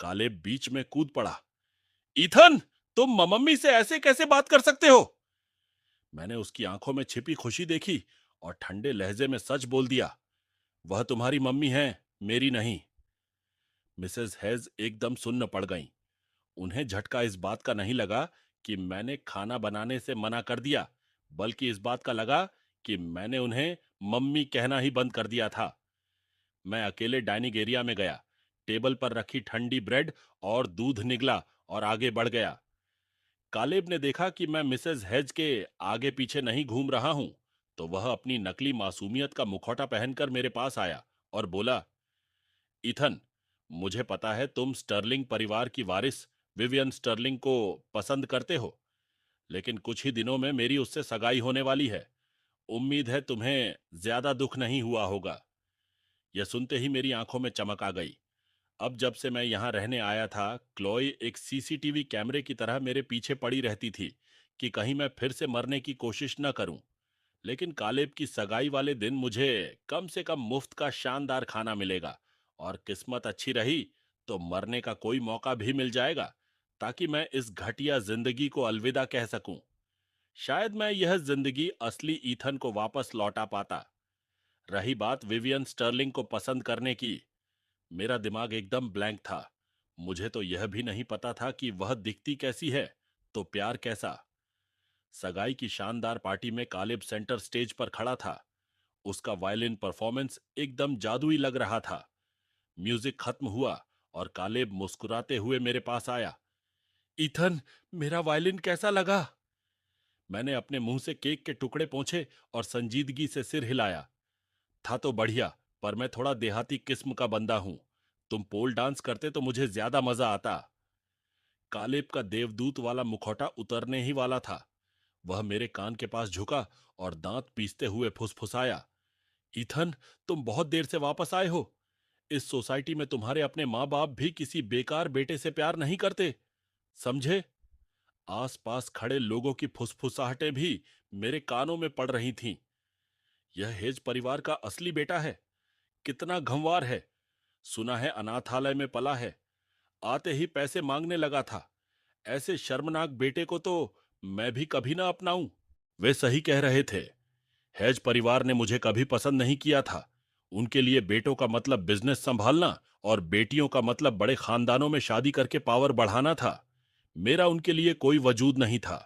Caleb बीच में कूद पड़ा। ईथन, तुम मम्मी से ऐसे कैसे बात कर सकते हो? मैंने उसकी आंखों में छिपी खुशी देखी और ठंडे लहजे में सच बोल दिया, वह तुम्हारी मम्मी है, मेरी नहीं। मिसेस हेज एकदम सुन्न पड़ गईं। उन्हें झटका इस बात का नहीं लगा कि मैंने खाना बनाने से मना कर दिया, बल्कि इस बात का लगा कि मैंने उन्हें मम्मी कहना ही बंद कर दिया था। मैं अकेले डाइनिंग एरिया में गया, टेबल पर रखी ठंडी ब्रेड और दूध निगला और आगे बढ़ गया। कालेब ने देखा कि मैं मिसेस हेज के आगे पीछे नहीं घूम रहा हूं, तो वह अपनी नकली मासूमियत का मुखौटा पहनकर मेरे पास आया और बोला, ईथन, मुझे पता है तुम स्टर्लिंग परिवार की वारिस विवियन स्टर्लिंग को पसंद करते हो, लेकिन कुछ ही दिनों में मेरी उससे सगाई होने वाली है। उम्मीद है तुम्हें ज्यादा दुख नहीं हुआ होगा। यह सुनते ही मेरी आंखों में चमक आ गई। अब जब से मैं यहाँ रहने आया था, क्लोई एक सीसीटीवी कैमरे की तरह मेरे पीछे पड़ी रहती थी कि कहीं मैं फिर से मरने की कोशिश न करूं। लेकिन कालेब की सगाई वाले दिन मुझे कम से कम मुफ्त का शानदार खाना मिलेगा, और किस्मत अच्छी रही तो मरने का कोई मौका भी मिल जाएगा, ताकि मैं इस घटिया जिंदगी को अलविदा कह सकूं। शायद मैं यह जिंदगी असली ईथन को वापस लौटा पाता। रही बात विवियन स्टर्लिंग को पसंद करने की, मेरा दिमाग एकदम ब्लैंक था। मुझे तो यह भी नहीं पता था कि वह दिखती कैसी है, तो प्यार कैसा। सगाई की शानदार पार्टी में कालिब सेंटर स्टेज पर खड़ा था। उसका वायलिन परफॉर्मेंस एकदम जादुई लग रहा था। म्यूजिक खत्म हुआ और कालिब मुस्कुराते हुए मेरे पास आया। ईथन, मेरा वायलिन कैसा लगा? मैंने अपने मुंह से केक के टुकड़े पोंछे और संजीदगी से सिर हिलाया। था तो बढ़िया, पर मैं थोड़ा देहाती किस्म का बंदा हूं। तुम पोल डांस करते तो मुझे ज्यादा मजा आता। कालिब का देवदूत वाला मुखौटा उतरने ही वाला था। वह मेरे कान के पास झुका और दांत पीसते हुए फुसफुसाया, ईथन, तुम बहुत देर से वापस आए हो। इस सोसाइटी में तुम्हारे अपने माँ बाप भी किसी बेकार बेटे से प्यार नहीं करते, समझे? आसपास खड़े लोगों की फुसफुसाहटें भी मेरे कानों में पड़ रही थीं। यह हेज परिवार का असली बेटा है। कितना घमवार है। सुना है अनाथालय में पला है। आते ही पैसे मांगने लगा था। ऐसे शर्मनाक बेटे को तो मैं भी कभी ना अपनाऊं। वे सही कह रहे थे। हेज परिवार ने मुझे कभी पसंद नहीं किया था। उनके लिए बेटों का मतलब बिजनेस संभालना और बेटियों का मतलब बड़े खानदानों में शादी करके पावर बढ़ाना था। मेरा उनके लिए कोई वजूद नहीं था।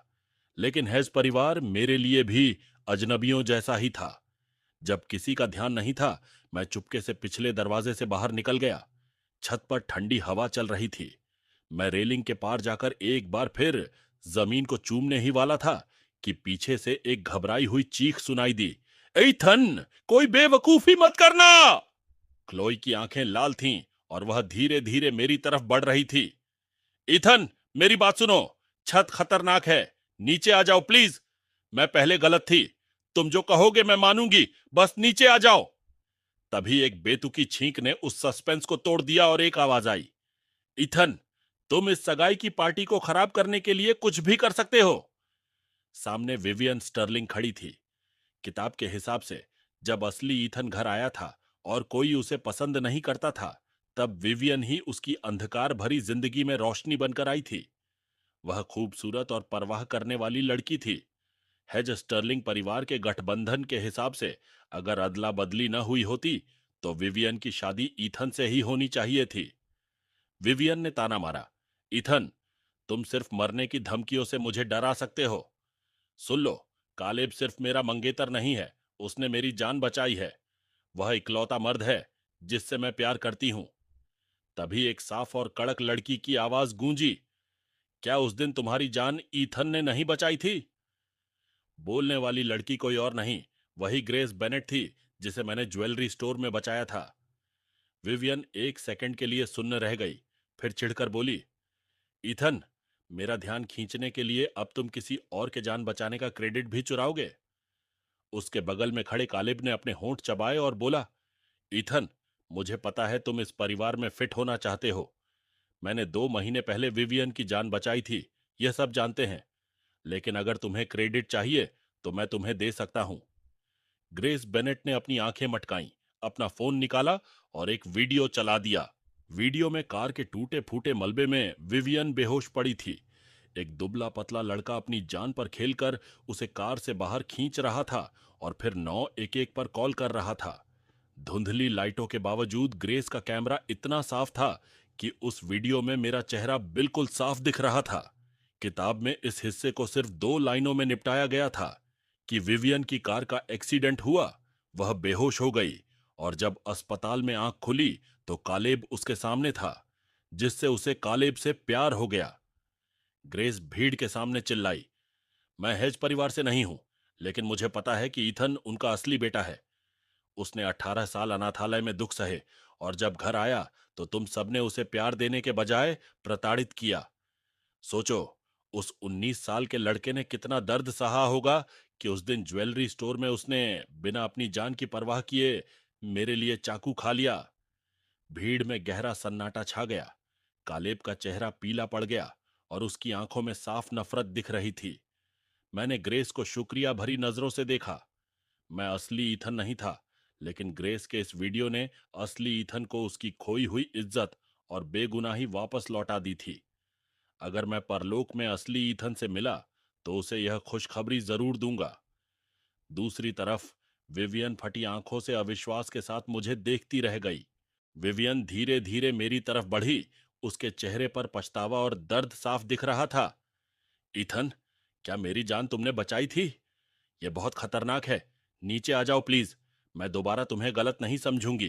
लेकिन हेज परिवार मेरे लिए भी अजनबियों जैसा ही था। जब किसी का ध्यान नहीं था, मैं चुपके से पिछले दरवाजे से बाहर निकल गया। छत पर ठंडी हवा चल रही थी। मैं रेलिंग के पार जाकर एक बार फिर जमीन को चूमने ही वाला था कि पीछे से एक घबराई हुई चीख सुनाई दी। एथन, कोई बेवकूफी मत करना! क्लोई की आंखें लाल थीं और वह धीरे धीरे मेरी तरफ बढ़ रही थी। इथन, मेरी बात सुनो। छत खतरनाक है। नीचे आ जाओ प्लीज। मैं पहले गलत थी। तुम जो कहोगे मैं मानूंगी। बस नीचे आ जाओ। तभी एक बेतुकी छींक ने उस सस्पेंस को तोड़ दिया और एक आवाज आई, इथन, तुम इस सगाई की पार्टी को खराब करने के लिए कुछ भी कर सकते हो। सामने विवियन स्टर्लिंग खड़ी थी। किताब के हिसाब से जब असली ईथन घर आया था और कोई उसे पसंद नहीं करता था, तब विवियन ही उसकी अंधकार भरी जिंदगी में रोशनी बनकर आई थी। वह खूबसूरत और परवाह करने वाली लड़की थी। हेज स्टर्लिंग परिवार के गठबंधन के हिसाब से अगर अदला बदली न हुई होती, तो विवियन की शादी ईथन से ही होनी चाहिए थी। विवियन ने ताना मारा, ईथन, तुम सिर्फ मरने की धमकियों से मुझे डरा सकते हो। सुन लो, कालेब सिर्फ मेरा मंगेतर नहीं है, उसने मेरी जान बचाई है। वह इकलौता मर्द है जिससे मैं प्यार करती हूं। तभी एक साफ और कड़क लड़की की आवाज गूंजी, क्या उस दिन तुम्हारी जान ईथन ने नहीं बचाई थी? बोलने वाली लड़की कोई और नहीं, वही ग्रेस बेनेट थी जिसे मैंने ज्वेलरी स्टोर में बचाया था। विवियन एक सेकंड के लिए सुन्न रह गई, फिर चिढ़कर बोली, ईथन, मेरा ध्यान खींचने के लिए अब तुम किसी और के जान बचाने का क्रेडिट भी चुराओगे? उसके बगल में खड़े कालिब ने अपने होंठ चबाए और बोला, ईथन, मुझे पता है तुम इस परिवार में फिट होना चाहते हो। मैंने 2 महीने पहले विवियन की जान बचाई थी, यह सब जानते हैं। लेकिन अगर तुम्हें क्रेडिट चाहिए तो मैं तुम्हें दे सकता हूं। ग्रेस बेनेट ने अपनी आंखें मटकाईं, अपना फोन निकाला और एक वीडियो चला दिया। वीडियो में कार के टूटे फूटे मलबे में विवियन बेहोश पड़ी थी। एक दुबला पतला लड़का अपनी जान पर खेलकर उसे कार से बाहर खींच रहा था और फिर 911 पर कॉल कर रहा था। धुंधली लाइटों के बावजूद ग्रेस का कैमरा इतना साफ था कि उस वीडियो में मेरा चेहरा बिल्कुल साफ दिख रहा था। किताब में इस हिस्से को सिर्फ 2 लाइनों में निपटाया गया था कि विवियन की कार का एक्सीडेंट हुआ, वह बेहोश हो गई और जब अस्पताल में आंख खुली तो कालेब उसके सामने था, जिससे उसे कालेब से प्यार हो गया। ग्रेस भीड़ के सामने चिल्लाई, मैं हेज परिवार से नहीं हूं, लेकिन मुझे पता है कि ईथन उनका असली बेटा है। उसने 18 साल अनाथालय में दुख सहे और जब घर आया तो तुम सबने उसे प्यार देने के बजाय प्रताड़ित किया। सोचो, उस 19 साल के लड़के ने कितना दर्द सहा होगा कि उस दिन ज्वेलरी स्टोर में उसने बिना अपनी जान की परवाह किए मेरे लिए चाकू खा लिया। भीड़ में गहरा सन्नाटा छा गया। कालेब का चेहरा पीला पड़ गया और उसकी आंखों में साफ नफरत दिख रही थी। मैंने ग्रेस को शुक्रिया भरी नजरों से देखा। मैं असली ईथन नहीं था, लेकिन ग्रेस के इस वीडियो ने असली ईथन को उसकी खोई हुई इज्जत और बेगुनाही वापस लौटा दी थी। अगर मैं परलोक में असली ईथन से मिला तो उसे यह खुशखबरी जरूर दूंगा। दूसरी तरफ विवियन फटी आंखों से अविश्वास के साथ मुझे देखती रह गई। विवियन धीरे धीरे मेरी तरफ बढ़ी। उसके चेहरे पर पछतावा और दर्द साफ दिख रहा था। ईथन, क्या मेरी जान तुमने बचाई थी? यह बहुत खतरनाक है। नीचे आ जाओ प्लीज। मैं दोबारा तुम्हें गलत नहीं समझूंगी।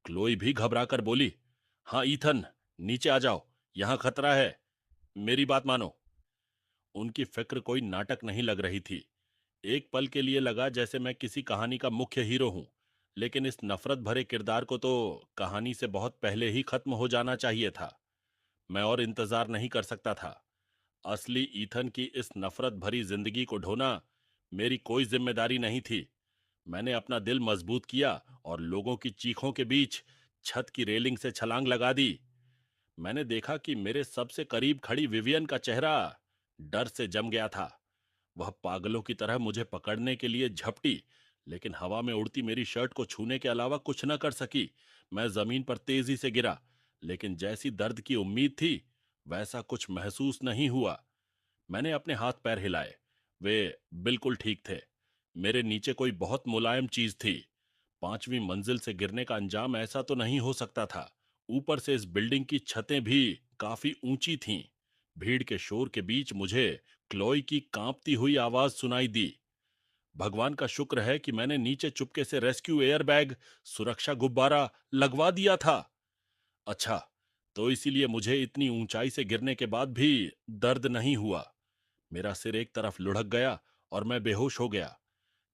क्लोई भी घबराकर बोली, हाँ ईथन, नीचे आ जाओ, यहां खतरा है, मेरी बात मानो। उनकी फिक्र कोई नाटक नहीं लग रही थी। एक पल के लिए लगा जैसे मैं किसी कहानी का मुख्य हीरो हूं, लेकिन इस नफरत भरे किरदार को तो कहानी से बहुत पहले ही खत्म हो जाना चाहिए था। मैं और इंतजार नहीं कर सकता था। असली ईथन की इस नफरत भरी जिंदगी को ढोना मेरी कोई जिम्मेदारी नहीं थी। मैंने अपना दिल मजबूत किया और लोगों की चीखों के बीच छत की रेलिंग से छलांग लगा दी। मैंने देखा कि मेरे सबसे करीब खड़ी विवियन का चेहरा डर से जम गया था। वह पागलों की तरह मुझे पकड़ने के लिए झपटी, लेकिन हवा में उड़ती मेरी शर्ट को छूने के अलावा कुछ न कर सकी। मैं जमीन पर तेजी से गिरा, लेकिन जैसी दर्द की उम्मीद थी वैसा कुछ महसूस नहीं हुआ। मैंने अपने हाथ पैर हिलाए, वे बिल्कुल ठीक थे। मेरे नीचे कोई बहुत मुलायम चीज थी। 5वीं मंजिल से गिरने का अंजाम ऐसा तो नहीं हो सकता था। ऊपर से इस बिल्डिंग की छतें भी काफी ऊंची थीं। भीड़ के शोर के बीच मुझे क्लोई की कांपती हुई आवाज सुनाई दी, भगवान का शुक्र है कि मैंने नीचे चुपके से रेस्क्यू एयरबैग, सुरक्षा गुब्बारा लगवा दिया था। अच्छा, तो इसीलिए मुझे इतनी ऊंचाई से गिरने के बाद भी दर्द नहीं हुआ। मेरा सिर एक तरफ लुढ़क गया और मैं बेहोश हो गया।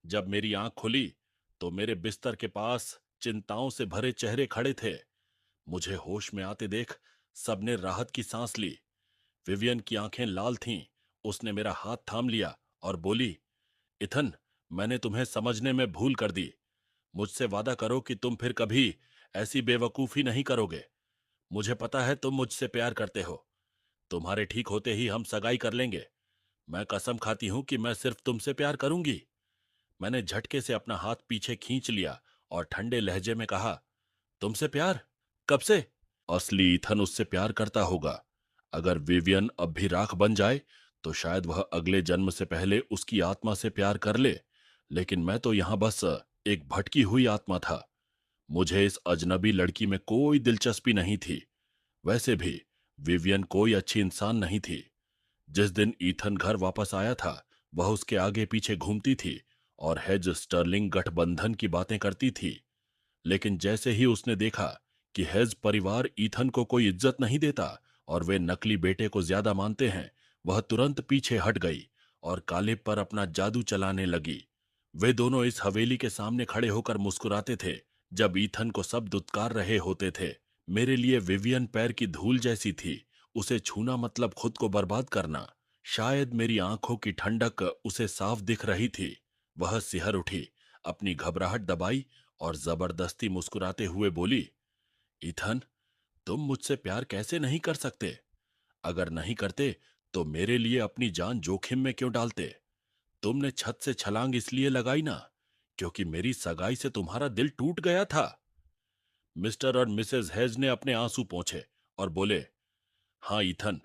जब मेरी आंख खुली तो मेरे बिस्तर के पास चिंताओं से भरे चेहरे खड़े थे। मुझे होश में आते देख सबने राहत की सांस ली। विवियन की आंखें लाल थीं। उसने मेरा हाथ थाम लिया और बोली, इथन, मैंने तुम्हें समझने में भूल कर दी। मुझसे वादा करो कि तुम फिर कभी ऐसी बेवकूफी नहीं करोगे। मुझे पता है तुम मुझसे प्यार करते हो। तुम्हारे ठीक होते ही हम सगाई कर लेंगे। मैं कसम खाती हूं कि मैं सिर्फ तुमसे प्यार करूंगी। मैंने झटके से अपना हाथ पीछे खींच लिया और ठंडे लहजे में कहा, तुमसे प्यार? कब से? असली ईथन उससे प्यार करता होगा। अगर विवियन अब भी राख बन जाए तो शायद वह अगले जन्म से पहले उसकी आत्मा से प्यार कर ले, लेकिन मैं तो यहां बस एक भटकी हुई आत्मा था। मुझे इस अजनबी लड़की में कोई दिलचस्पी नहीं थी। वैसे भी विवियन कोई अच्छी इंसान नहीं थी। जिस दिन ईथन घर वापस आया था वह उसके आगे पीछे घूमती थी और हेज स्टर्लिंग गठबंधन की बातें करती थी। लेकिन जैसे ही उसने देखा कि हेज परिवार ईथन को कोई इज्जत नहीं देता और वे नकली बेटे को ज्यादा मानते हैं, वह तुरंत पीछे हट गई और कालेब पर अपना जादू चलाने लगी। वे दोनों इस हवेली के सामने खड़े होकर मुस्कुराते थे जब ईथन को सब दुत्कार रहे होते थे। मेरे लिए विवियन पैर की धूल जैसी थी। उसे छूना मतलब खुद को बर्बाद करना। शायद मेरी आंखों की ठंडक उसे साफ दिख रही थी। वह सिहर उठी, अपनी घबराहट दबाई और जबरदस्ती मुस्कुराते हुए बोली, ईथन, तुम मुझसे प्यार कैसे नहीं कर सकते? अगर नहीं करते तो मेरे लिए अपनी जान जोखिम में क्यों डालते? तुमने छत से छलांग इसलिए लगाई ना क्योंकि मेरी सगाई से तुम्हारा दिल टूट गया था। मिस्टर और मिसेज हेज ने अपने आंसू पोंछे और बोले, हाँ ईथन,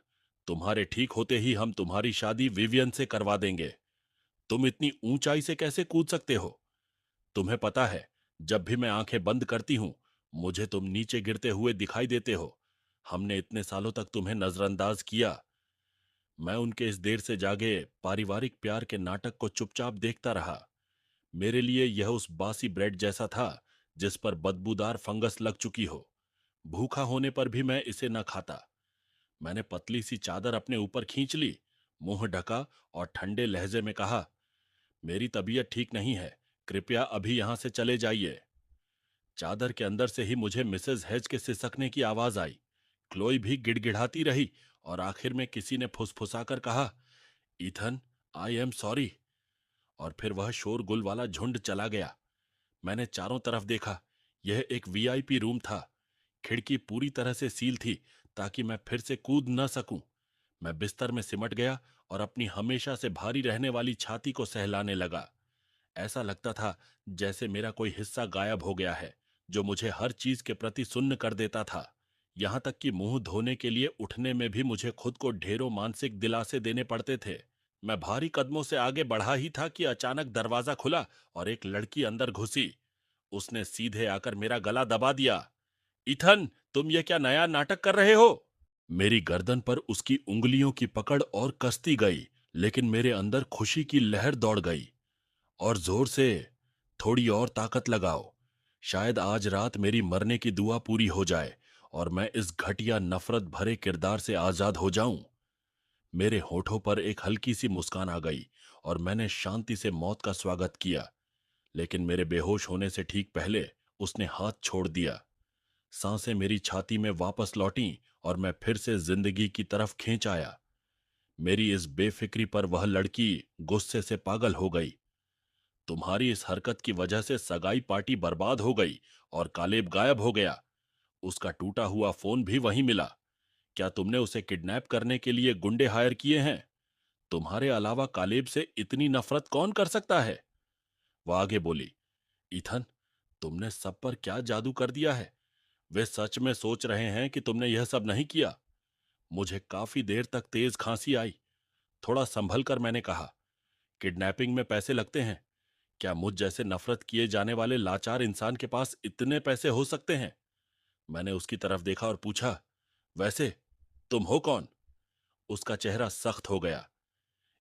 तुम्हारे ठीक होते ही हम तुम्हारी शादी विवियन से करवा देंगे। तुम इतनी ऊंचाई से कैसे कूद सकते हो? तुम्हें पता है, जब भी मैं आंखें बंद करती हूं, मुझे तुम नीचे गिरते हुए दिखाई देते हो। हमने इतने सालों तक तुम्हें नजरअंदाज किया। मैं उनके इस देर से जागे पारिवारिक प्यार के नाटक को चुपचाप देखता रहा। मेरे लिए यह उस बासी ब्रेड जैसा था जिस पर बदबूदार फंगस लग चुकी हो। भूखा होने पर भी मैं इसे न खाता। मैंने पतली सी चादर अपने ऊपर खींच ली, मुंह ढका और ठंडे लहजे में कहा, मेरी तबीयत ठीक नहीं है, कृपया अभी यहां से चले जाइए। चादर के अंदर से ही मुझे मिसेज हेज के सिसकने की आवाज आई। क्लोई भी गिड़गिड़ाती रही और आखिर में किसी ने फुसफुसाकर कहा, ईथन, आई एम सॉरी। और फिर वह शोरगुल वाला झुंड चला गया। मैंने चारों तरफ देखा। यह एक वीआईपी रूम था। खिड़की पूरी तरह से सील थी ताकि मैं फिर से कूद न सकूं। मैं बिस्तर में सिमट गया और अपनी हमेशा से भारी रहने वाली छाती को सहलाने लगा। ऐसा लगता था जैसे मेरा कोई हिस्सा गायब हो गया है, जो मुझे हर चीज के प्रति सुन्न कर देता था। यहां तक कि मुंह धोने के लिए उठने में भी मुझे खुद को ढेरों मानसिक दिलासे देने पड़ते थे। मैं भारी कदमों से आगे बढ़ा ही था कि अचानक दरवाजा खुला और एक लड़की अंदर घुसी। उसने सीधे आकर मेरा गला दबा दिया। इथन, तुम ये क्या नया नाटक कर रहे हो? मेरी गर्दन पर उसकी उंगलियों की पकड़ और कसती गई, लेकिन मेरे अंदर खुशी की लहर दौड़ गई। और जोर से, थोड़ी और ताकत लगाओ। शायद आज रात मेरी मरने की दुआ पूरी हो जाए और मैं इस घटिया नफरत भरे किरदार से आजाद हो जाऊं। मेरे होठों पर एक हल्की सी मुस्कान आ गई और मैंने शांति से मौत का स्वागत किया। लेकिन मेरे बेहोश होने से ठीक पहले उसने हाथ छोड़ दिया। सांसें मेरी छाती में वापस लौटीं और मैं फिर से जिंदगी की तरफ खींच आया। मेरी इस बेफिक्री पर वह लड़की गुस्से से पागल हो गई। तुम्हारी इस हरकत की वजह से सगाई पार्टी बर्बाद हो गई और कालेब गायब हो गया। उसका टूटा हुआ फोन भी वहीं मिला। क्या तुमने उसे किडनैप करने के लिए गुंडे हायर किए हैं? तुम्हारे अलावा कालेब से इतनी नफरत कौन कर सकता है? वह आगे बोली, ईथन, तुमने सब पर क्या जादू कर दिया है? वे सच में सोच रहे हैं कि तुमने यह सब नहीं किया। मुझे काफी देर तक तेज खांसी आई। थोड़ा संभल कर मैंने कहा, किडनैपिंग में पैसे लगते हैं। क्या मुझ जैसे नफरत किए जाने वाले लाचार इंसान के पास इतने पैसे हो सकते हैं? मैंने उसकी तरफ देखा और पूछा, वैसे तुम हो कौन? उसका चेहरा सख्त हो गया।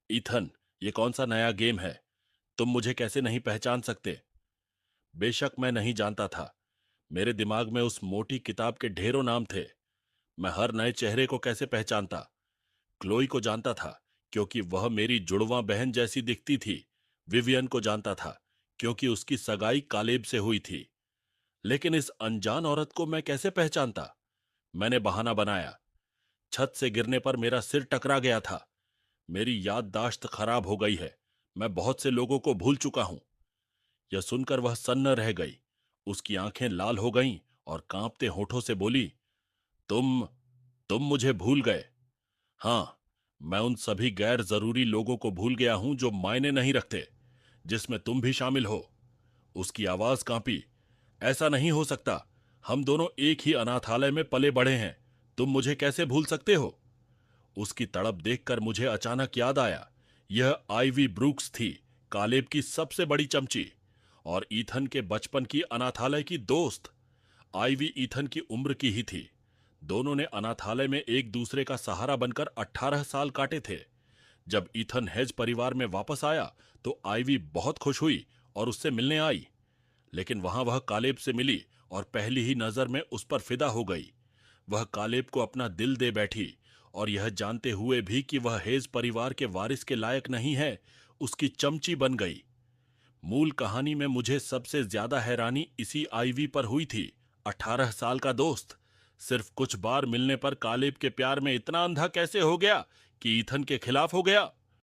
ईथन, ये कौन सा नया गेम है? तुम मुझे कैसे नहीं पहचान सकते? बेशक मैं नहीं जानता था। मेरे दिमाग में उस मोटी किताब के ढेरों नाम थे। मैं हर नए चेहरे को कैसे पहचानता? क्लोई को जानता था क्योंकि वह मेरी जुड़वां बहन जैसी दिखती थी। विवियन को जानता था क्योंकि उसकी सगाई कालेब से हुई थी। लेकिन इस अनजान औरत को मैं कैसे पहचानता? मैंने बहाना बनाया। छत से गिरने पर मेरा सिर टकरा गया था। मेरी याददाश्त खराब हो गई है। मैं बहुत से लोगों को भूल चुका हूं। यह सुनकर वह सन्न रह गई। उसकी आंखें लाल हो गईं और कांपते होठों से बोली, तुम तुम मुझे भूल गए। हाँ, मैं उन सभी गैर जरूरी लोगों को भूल गया हूं जो मायने नहीं रखते, जिसमें तुम भी शामिल हो। उसकी आवाज कांपी। ऐसा नहीं हो सकता। हम दोनों एक ही अनाथालय में पले बढ़े हैं। तुम मुझे कैसे भूल सकते हो? उसकी तड़प देखकर मुझे अचानक याद आया, यह आईवी ब्रूक्स थी, कालेब की सबसे बड़ी चमची और ईथन के बचपन की अनाथालय की दोस्त। आईवी ईथन की उम्र की ही थी। दोनों ने अनाथालय में एक दूसरे का सहारा बनकर 18 साल काटे थे। जब ईथन हेज परिवार में वापस आया तो आईवी बहुत खुश हुई और उससे मिलने आई। लेकिन वहां वह कालेब से मिली और पहली ही नजर में उस पर फिदा हो गई। वह कालेब को अपना दिल दे बैठी और यह जानते हुए भी कि वह हेज परिवार के वारिस के लायक नहीं है, उसकी चमची बन गई। मूल कहानी में मुझे सबसे ज्यादा हैरानी इसी आईवी पर हुई थी। 18 साल का दोस्त सिर्फ कुछ बार मिलने पर कालेब के प्यार में इतना अंधा कैसे हो गया कि ईथन के खिलाफ हो गया?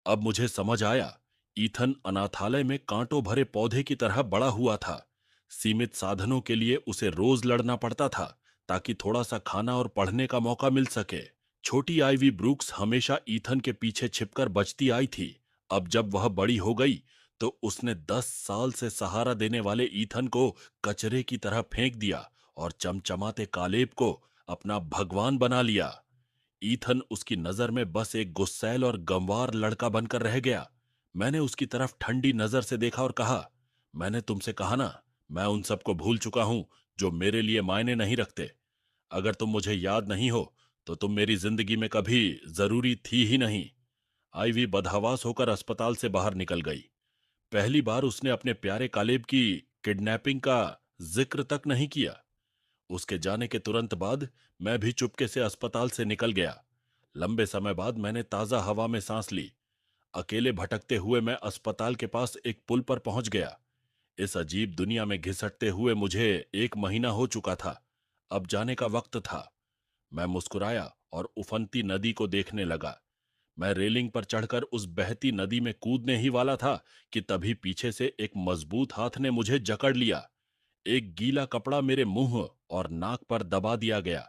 अब मुझे समझ आया। ईथन अनाथालय में कांटों भरे पौधे की तरह बड़ा हुआ था। सीमित साधनों के लिए उसे रोज लड़ना पड़ता था ताकि थोड़ा सा खाना और पढ़ने का मौका मिल सके। छोटी आईवी ब्रूक्स हमेशा ईथन के पीछे छिपकर बचती आई थी। अब जब वह बड़ी हो गई तो उसने 10 साल से सहारा देने वाले ईथन को कचरे की तरह फेंक दिया और चमचमाते कालेब को अपना भगवान बना लिया। ईथन उसकी नजर में बस एक गुस्सैल और गंवार लड़का बनकर रह गया। मैंने उसकी तरफ ठंडी नजर से देखा और कहा, मैंने तुमसे कहा ना, मैं उन सबको भूल चुका हूं जो मेरे लिए मायने नहीं रखते। अगर तुम मुझे याद नहीं हो तो तुम मेरी जिंदगी में कभी जरूरी थी ही नहीं। आईवी बदहवास होकर अस्पताल से बाहर निकल गई। पहली बार उसने अपने प्यारे कालेब की किडनैपिंग का जिक्र तक नहीं किया। उसके जाने के तुरंत बाद मैं भी चुपके से अस्पताल से निकल गया। लंबे समय बाद मैंने ताजा हवा में सांस ली। अकेले भटकते हुए मैं अस्पताल के पास एक पुल पर पहुंच गया। इस अजीब दुनिया में घिसटते हुए मुझे 1 महीना हो चुका था। अब जाने का वक्त था। मैं मुस्कुराया और उफनती नदी को देखने लगा। मैं रेलिंग पर चढ़कर उस बहती नदी में कूदने ही वाला था कि तभी पीछे से एक मजबूत हाथ ने मुझे जकड़ लिया। एक गीला कपड़ा मेरे मुंह और नाक पर दबा दिया गया।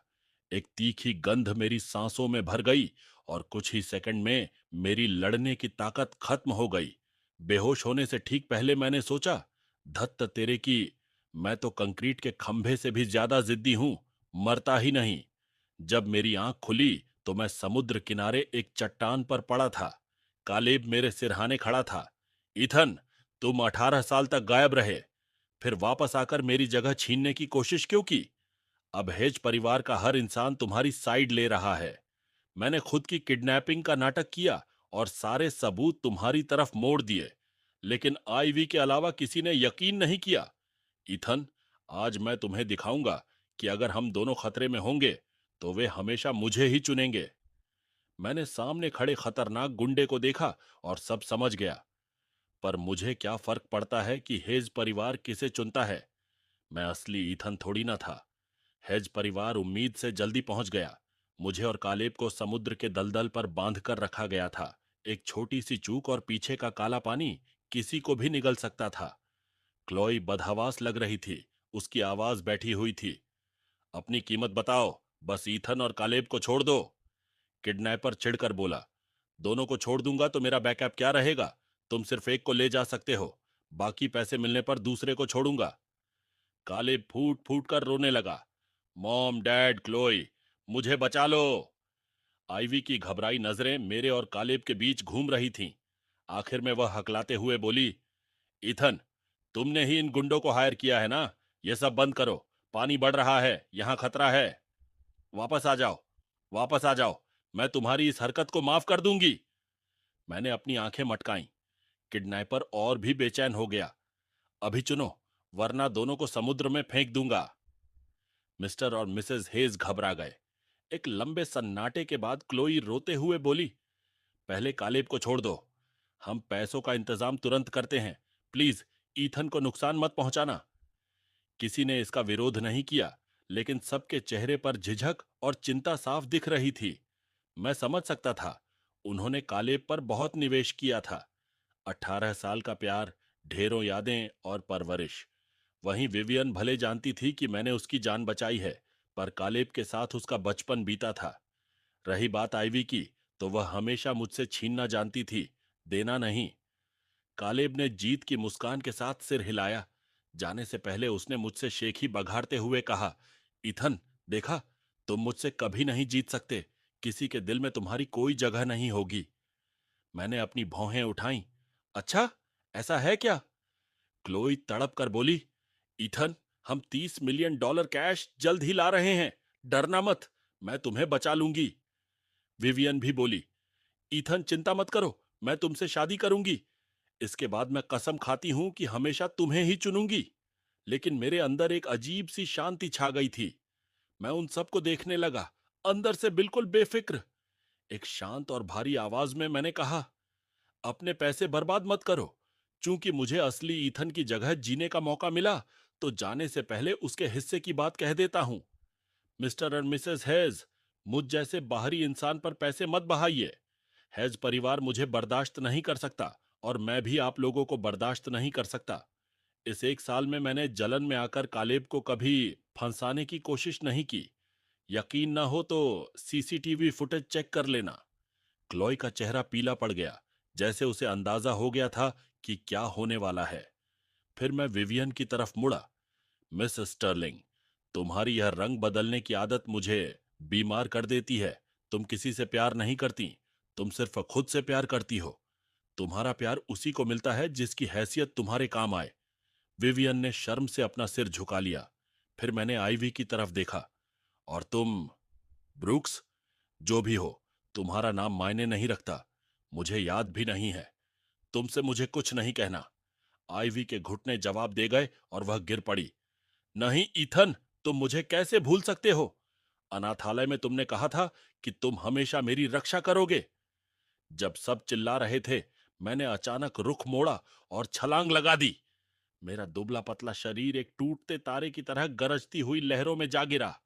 एक तीखी गंध मेरी सांसों में भर गई और कुछ ही सेकंड में मेरी लड़ने की ताकत खत्म हो गई। बेहोश होने से ठीक पहले मैंने सोचा, धत्त तेरे की, मैं तो कंक्रीट के खंभे से भी ज्यादा जिद्दी हूं, मरता ही नहीं। जब मेरी आंख खुली तो मैं समुद्र किनारे एक चट्टान पर पड़ा था। कालेब मेरे सिरहाने खड़ा था। ईथन, तुम 18 साल तक गायब रहे, फिर वापस आकर मेरी जगह छीनने की कोशिश क्यों की? अब हेज परिवार का हर इंसान तुम्हारी साइड ले रहा है। मैंने खुद की किडनैपिंग का नाटक किया और सारे सबूत तुम्हारी तरफ मोड़ दिए, लेकिन आईवी के अलावा किसी ने यकीन नहीं किया। ईथन, आज मैं तुम्हें दिखाऊंगा कि अगर हम दोनों खतरे में होंगे तो वे हमेशा मुझे ही चुनेंगे। मैंने सामने खड़े खतरनाक गुंडे को देखा और सब समझ गया। पर मुझे क्या फर्क पड़ता है कि हेज परिवार किसे चुनता है? मैं असली ईथन थोड़ी ना था। हेज परिवार उम्मीद से जल्दी पहुंच गया। मुझे और कालेब को समुद्र के दलदल पर बांध कर रखा गया था। एक छोटी सी चूक और पीछे का काला पानी किसी को भी निगल सकता था। क्लोई बदहवास लग रही थी। उसकी आवाज बैठी हुई थी। अपनी कीमत बताओ, बस ईथन और कालेब को छोड़ दो। किडनैपर चिढ़कर बोला, दोनों को छोड़ दूंगा तो मेरा बैकअप क्या रहेगा? तुम सिर्फ एक को ले जा सकते हो, बाकी पैसे मिलने पर दूसरे को छोड़ूंगा। कालेब फूट फूट कर रोने लगा। मॉम, डैड, क्लोई, मुझे बचा लो। आईवी की घबराई नजरें मेरे और कालेब के बीच घूम रही थीं। आखिर में वह हकलाते हुए बोली, ईथन, तुमने ही इन गुंडों को हायर किया है ना? ये सब बंद करो। पानी बढ़ रहा है, यहां खतरा है। वापस आ जाओ, वापस आ जाओ। मैं तुम्हारी इस हरकत को माफ कर दूंगी। मैंने अपनी आंखें मटकाईं। किडनैपर और भी बेचैन हो गया। अभी चुनो, वरना दोनों को समुद्र में फेंक दूंगा। मिस्टर और मिसेस हेज घबरा गए। एक लंबे सन्नाटे के बाद क्लोई रोते हुए बोली, पहले कालेब को छोड़ दो। हम पैसों का इंतजाम तुरंत करते हैं। प्लीज, ईथन को नुकसान मत पहुंचाना। किसी ने इसका विरोध नहीं किया, लेकिन सबके चेहरे पर झिझक और चिंता साफ दिख रही थी। मैं समझ सकता था। उन्होंने कालेब पर बहुत निवेश किया था। 18 साल का प्यार, ढेरों यादें और परवरिश। वहीं विवियन भले जानती थी कि मैंने उसकी जान बचाई है, पर कालेब के साथ उसका बचपन बीता था। रही बात आईवी की, तो वह हमेशा मुझसे छीनना जानती थी, देना नहीं। कालेब ने जीत की मुस्कान के साथ सिर हिलाया। जाने से पहले उसने मुझसे शेखी बघाड़ते हुए कहा, इथन, देखा, तुम मुझसे कभी नहीं जीत सकते। किसी के दिल में तुम्हारी कोई जगह नहीं होगी। मैंने अपनी भौहें उठाईं। अच्छा, ऐसा है क्या? क्लोई तड़प कर बोली, ईथन, हम $30 मिलियन कैश जल्द ही ला रहे हैं। डरना मत, मैं तुम्हें बचा लूंगी। विवियन भी बोली, ईथन, चिंता मत करो, मैं तुमसे शादी करूंगी। इसके बाद मैं कसम खाती हूं कि हमेशा तुम्हें ही चुनूंगी। लेकिन मेरे अंदर एक अजीब सी शांति छा गई थी। मैं उन सबको देखने लगा, अंदर से बिल्कुल बेफिक्र। एक शांत और भारी आवाज में मैंने कहा, अपने पैसे बर्बाद मत करो। चूंकि मुझे असली ईथन की जगह जीने का मौका मिला, तो जाने से पहले उसके हिस्से की बात कह देता हूं। मिस्टर और मिसेस हेज, मुझ जैसे बाहरी इंसान पर पैसे मत बहाइए। हेज परिवार मुझे बर्दाश्त नहीं कर सकता और मैं भी आप लोगों को बर्दाश्त नहीं कर सकता। इस 1 साल में मैंने जलन में आकर कालेब को कभी फंसाने की कोशिश नहीं की। यकीन ना हो तो सीसीटीवी फुटेज चेक कर लेना। क्लॉय का चेहरा पीला पड़ गया, जैसे उसे अंदाजा हो गया था कि क्या होने वाला है। फिर मैं विवियन की तरफ मुड़ा। मिस स्टर्लिंग, तुम्हारी यह रंग बदलने की आदत मुझे बीमार कर देती है। तुम किसी से प्यार नहीं करती, तुम सिर्फ खुद से प्यार करती हो। तुम्हारा प्यार उसी को मिलता है जिसकी हैसियत तुम्हारे काम आए। विवियन ने शर्म से अपना सिर झुका लिया। फिर मैंने आईवी की तरफ देखा। और तुम, ब्रूक्स, जो भी हो, तुम्हारा नाम मायने नहीं रखता, मुझे याद भी नहीं है। तुमसे मुझे कुछ नहीं कहना। आईवी के घुटने जवाब दे गए और वह गिर पड़ी। नहीं ईथन, तुम मुझे कैसे भूल सकते हो? अनाथालय में तुमने कहा था कि तुम हमेशा मेरी रक्षा करोगे। जब सब चिल्ला रहे थे, मैंने अचानक रुख मोड़ा और छलांग लगा दी। मेरा दुबला पतला शरीर एक टूटते तारे की तरह गरजती हुई लहरों में जा गिरा।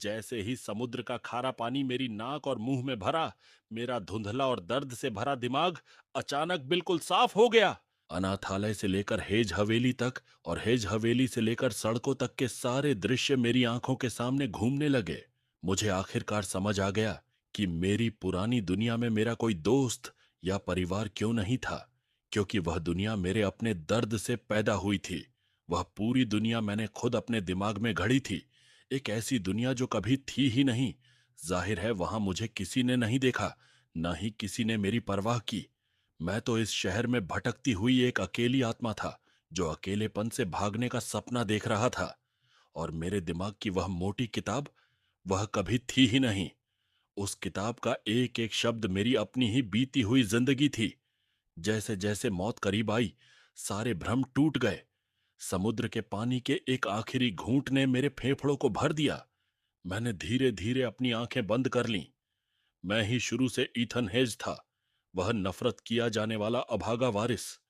जैसे ही समुद्र का खारा पानी मेरी नाक और मुंह में भरा, मेरा धुंधला और दर्द से भरा दिमाग अचानक बिल्कुल साफ हो गया। अनाथालय से लेकर हेज हवेली तक और हेज हवेली से लेकर सड़कों तक के सारे दृश्य मेरी आंखों के सामने घूमने लगे। मुझे आखिरकार समझ आ गया कि मेरी पुरानी दुनिया में मेरा कोई दोस्त या परिवार क्यों नहीं था, क्योंकि वह दुनिया मेरे अपने दर्द से पैदा हुई थी। वह पूरी दुनिया मैंने खुद अपने दिमाग में घड़ी थी, एक ऐसी दुनिया जो कभी थी ही नहीं। जाहिर है वहां मुझे किसी ने नहीं देखा, न ही किसी ने मेरी परवाह की। मैं तो इस शहर में भटकती हुई एक अकेली आत्मा था, जो अकेलेपन से भागने का सपना देख रहा था। और मेरे दिमाग की वह मोटी किताब, वह कभी थी ही नहीं। उस किताब का एक एक शब्द मेरी अपनी ही बीती हुई जिंदगी थी। जैसे जैसे मौत करीब आई, सारे भ्रम टूट गए। समुद्र के पानी के एक आखिरी घूंट ने मेरे फेफड़ों को भर दिया। मैंने धीरे धीरे अपनी आंखें बंद कर लीं। मैं ही शुरू से ईथन हेज था, वह नफरत किया जाने वाला अभागा वारिस।